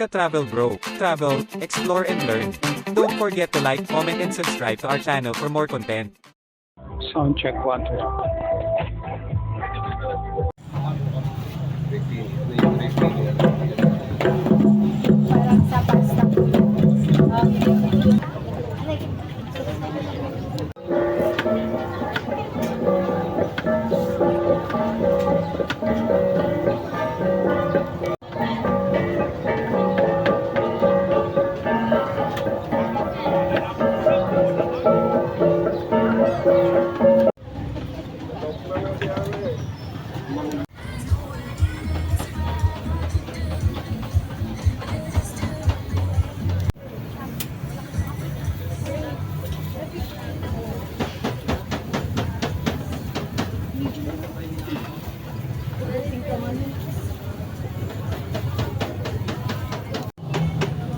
KaTravel bro. Travel, explore and learn. Don't forget to like, comment and subscribe to our channel for more content. Sound check 1, 2. Parang sa pasta.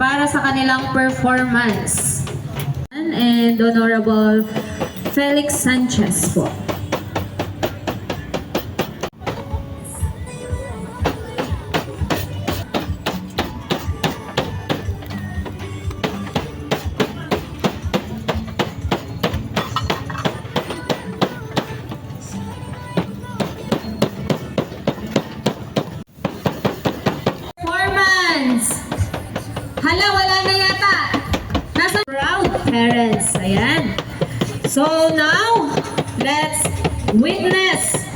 Para sa kanilang performance. And Honorable Felix Sanchez po. Hala, wala na yata. Nasa proud parents. Ayan. So now, let's witness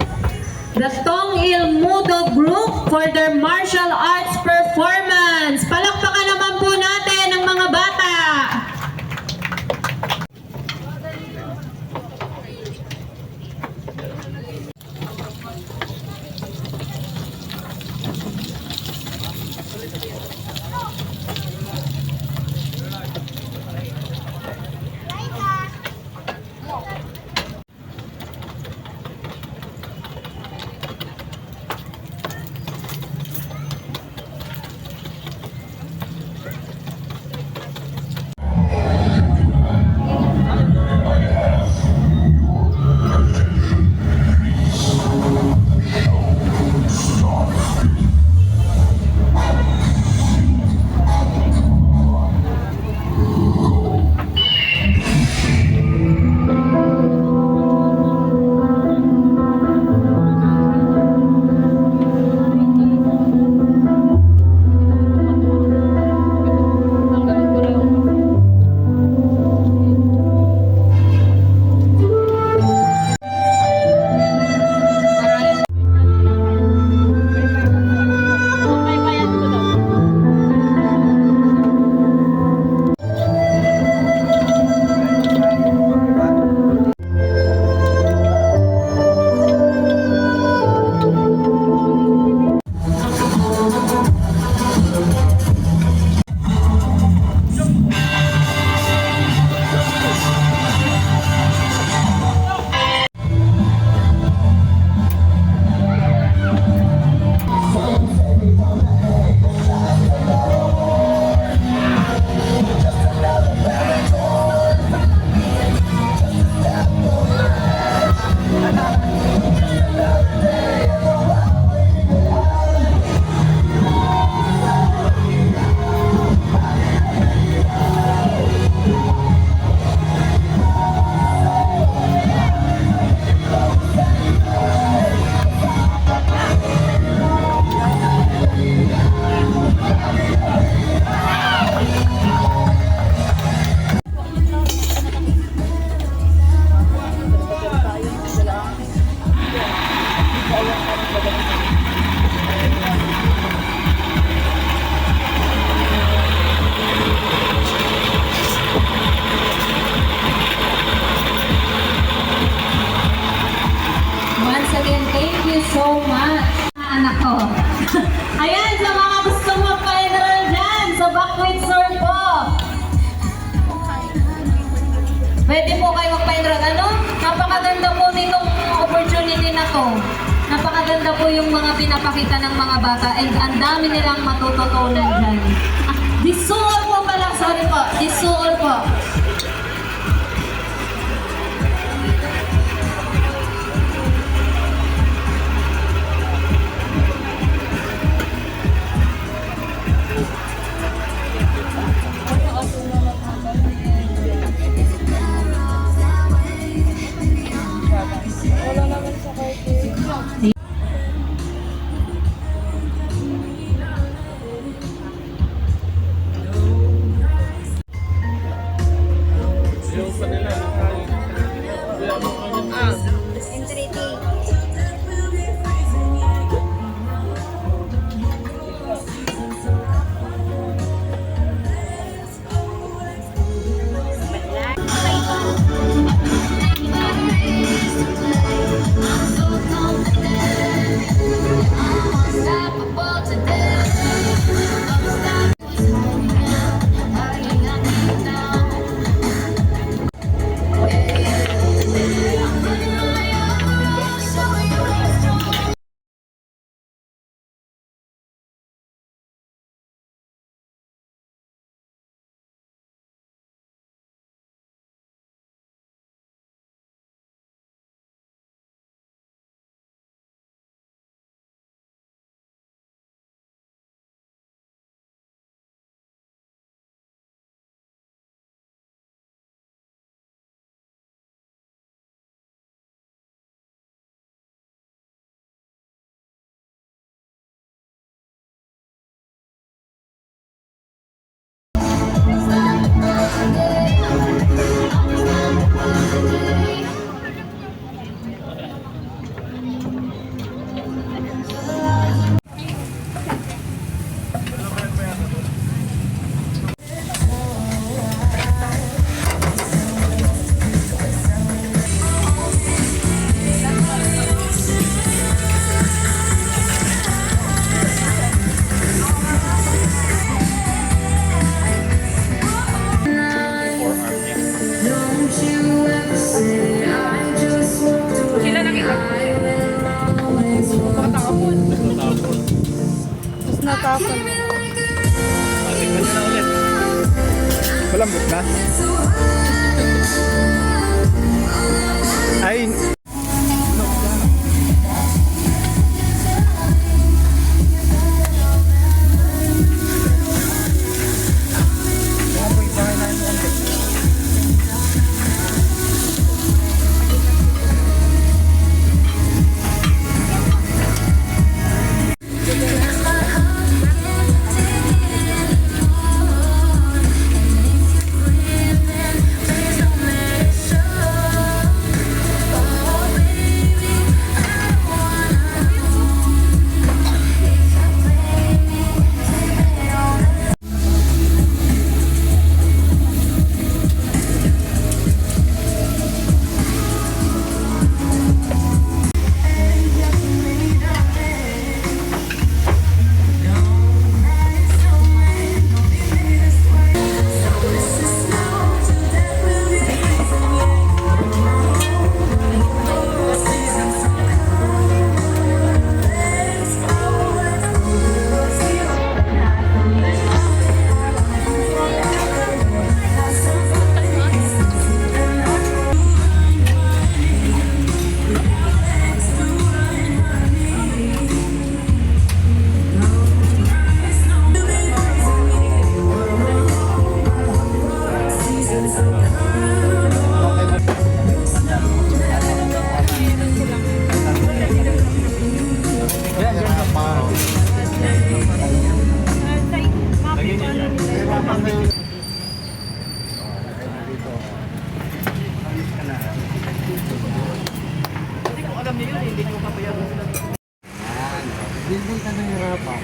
the 𝗕𝗕𝗢𝗢𝗐𝗕 group for their martial arts performance. Palakpakan naman po natin ang mga bata. So much, anak ko. Ayan, sa mga gusto mag-enroll dyan, sa Bagbag Sur po. Pwede po kayo mag-enroll. Ano? Napakaganda po nitong opportunity na to. Napakaganda po yung mga pinapakita ng mga bata and ang dami nilang matututunan dyan. Disuol po pala, sorry po. Disuol po. malambot na. Ay, Hindi ka nahirapan.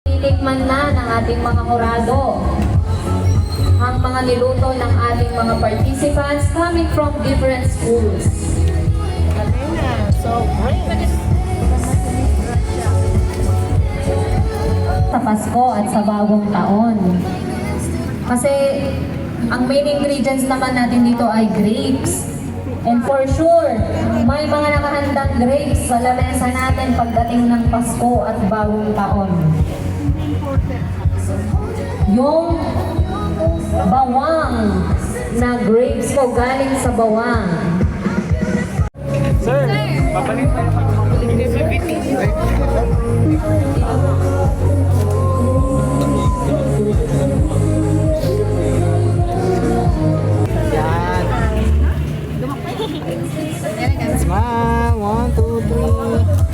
Titikman na ng ating mga hurado ang mga niluto ng ating mga participants coming from different schools. So great! Sa Pasko at sa bagong taon. Kasi ang main ingredients naman natin dito ay grapes. And for sure, may mga nakahandang grapes sa lamesa natin pagdating ng Pasko at bagong taon. Yung bawang na grapes ko galing sa bawang. sir, babalik tayo pag Yan. Smile. 1, 2, 3.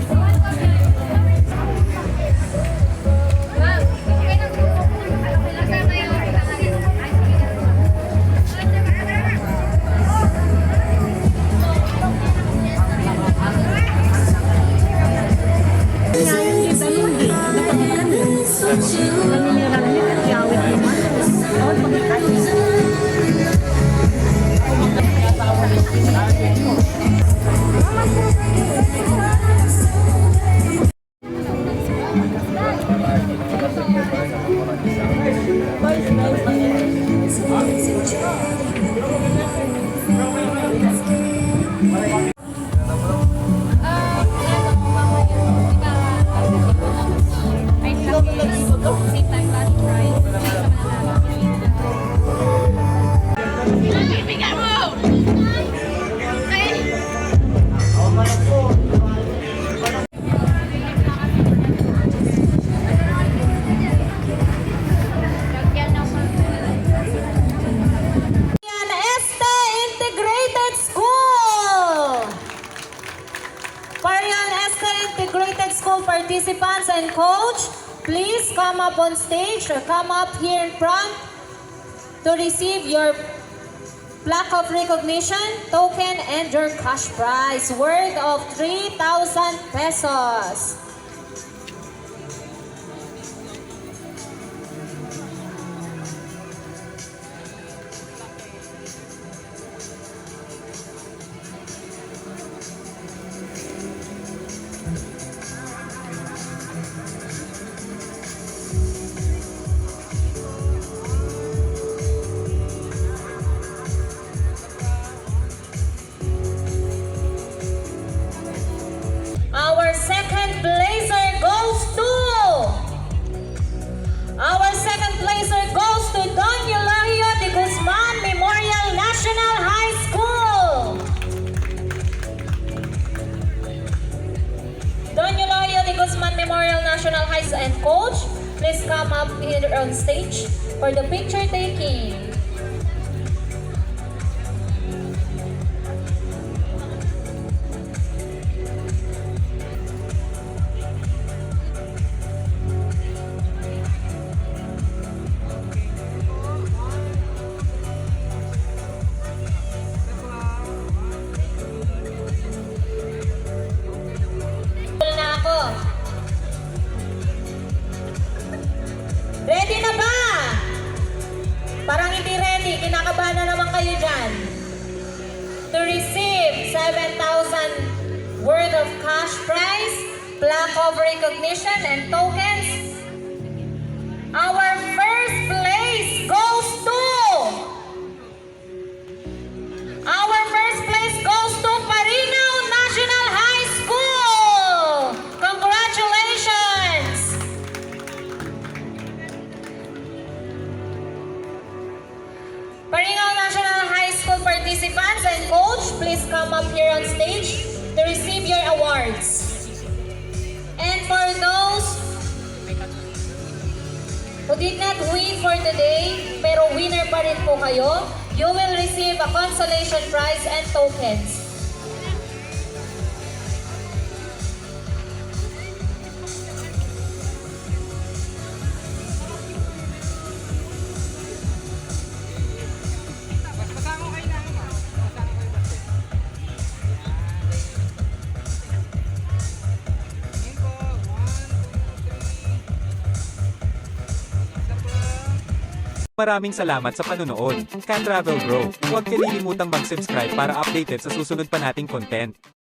school participants and coach, please come up on stage or come up here in front to receive your plaque of recognition, token, and your cash prize worth of 3,000 pesos. Our second placer goes to Don Eulogio de Guzman Memorial National High School. Don Eulogio de Guzman Memorial National High School and coach, please come up here on stage for the picture taking. Ready na ba? Parang hindi ready. Kinakabahan na naman kayo dyan. To receive 7,000 worth of cash prize, plaque of recognition, and tokens, our first place goes to Parinaw National High School. Congratulations! Barangays National High School participants and coach, please come up here on stage to receive your awards. And for those who did not win for today, pero winner pa rin po kayo, you will receive a consolation prize and tokens. Maraming salamat sa panonood. KaTravel Bro, huwag kalilimutang mag-subscribe para updated sa susunod pa nating content.